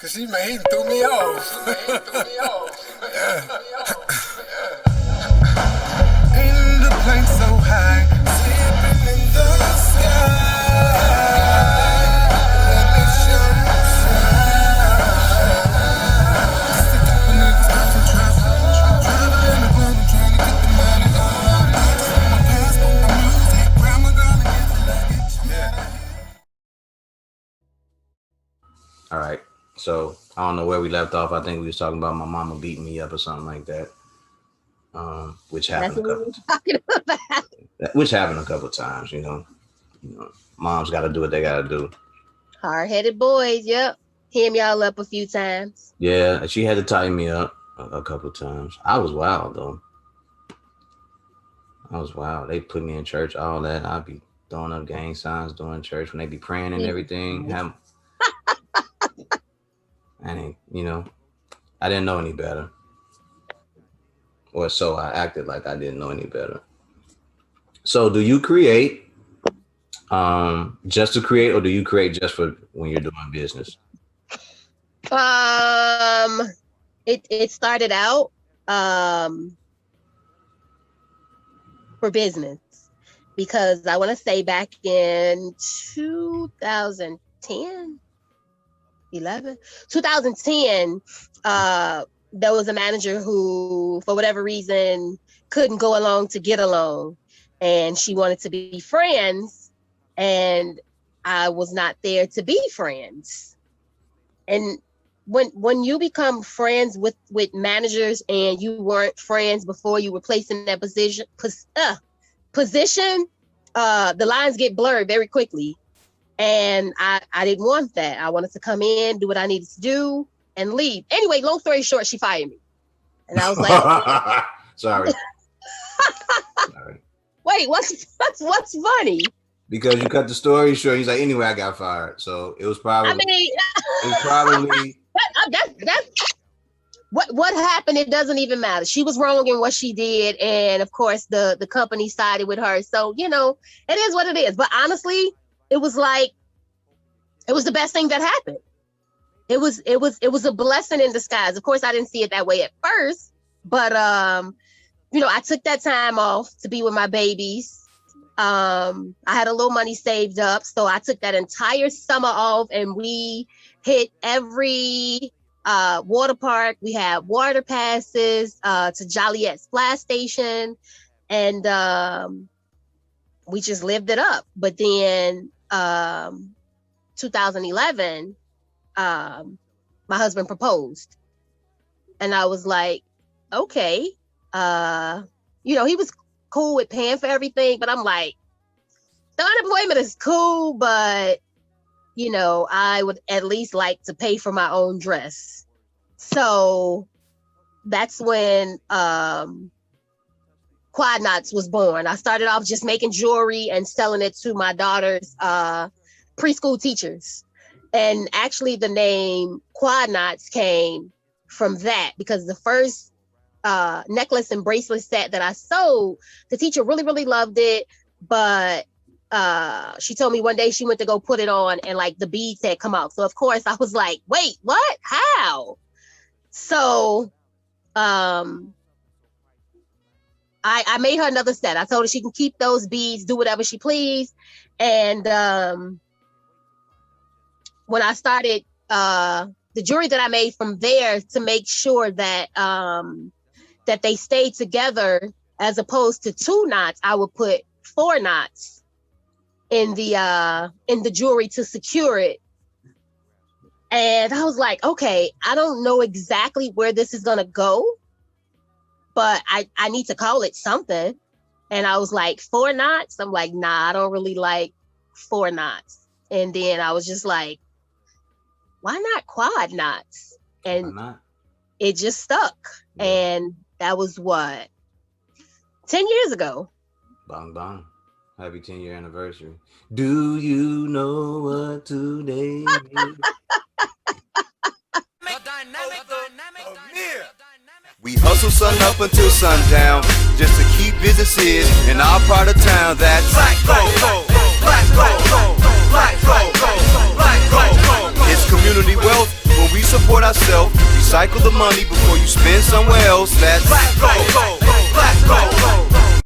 Cause he threw me off. In the plane so high, sleeping in the sky. Let me show you shine. It's the type of niggas got some trust. Traveling the world, I'm trying to get the money. My passport, my music, grandma gonna get the luggage. Yeah. All right. So I don't know where we left off. I think we was talking about my mama beating me up or something like that. Which happened which happened a couple of times, you know. Moms gotta do what they gotta do. Hard-headed boys, yep. Hem y'all up a few times. Yeah, she had to tighten me up a couple of times. I was wild though. They put me in church, all that. I'd be throwing up gang signs during church when they be praying and everything. And I didn't know any better. Or so I acted like I didn't know any better. So do you create just to create, or do you create just for when you're doing business? It started out for business, because I want to say back in 2010, there was a manager who, for whatever reason, couldn't go along to get along, and she wanted to be friends, and I was not there to be friends. And when you become friends with managers and you weren't friends before you were placed in that position, the lines get blurred very quickly. And I didn't want that. I wanted to come in, do what I needed to do, and leave. Anyway, long story short, she fired me. And I was like, Sorry. Wait, what's funny? Because you cut the story short. He's like, anyway, I got fired. So it was probably. That's what happened. It doesn't even matter. She was wrong in what she did, and of course, the company sided with her. So it is what it is. But honestly, it was the best thing that happened. It was a blessing in disguise. Of course, I didn't see it that way at first, but I took that time off to be with my babies. I had a little money saved up, so I took that entire summer off, and we hit every water park. We had water passes to Joliet Splash Station, and we just lived it up. But then 2011, my husband proposed, and I was like, okay, he was cool with paying for everything, but I'm like, the unemployment is cool, but I would at least like to pay for my own dress. So that's when Quad Knots was born. I started off just making jewelry and selling it to my daughter's preschool teachers. And actually the name Quad Knots came from that, because the first necklace and bracelet set that I sold, the teacher really, really loved it. But she told me one day she went to go put it on, and like the beads had come out. So of course I was like, wait, what? How? So I made her another set. I told her she can keep those beads, do whatever she please. And when I started the jewelry that I made from there, to make sure that that they stayed together, as opposed to 2 knots, I would put 4 knots in the jewelry to secure it. And I was like, okay, I don't know exactly where this is gonna go, but I need to call it something. And I was like, 4 knots? I'm like, nah, I don't really like 4 knots. And then I was just like, why not Quad Knots? And it just stuck. Yeah. And that was 10 years ago. Bang, bang. Happy 10-year anniversary. Do you know what today is? We hustle sun up until sundown, just to keep businesses in our part of town. That's Black Gold, Black Gold, Black Gold, Black Gold. It's community wealth when we support ourselves. Recycle the money before you spend somewhere else. That's black gold.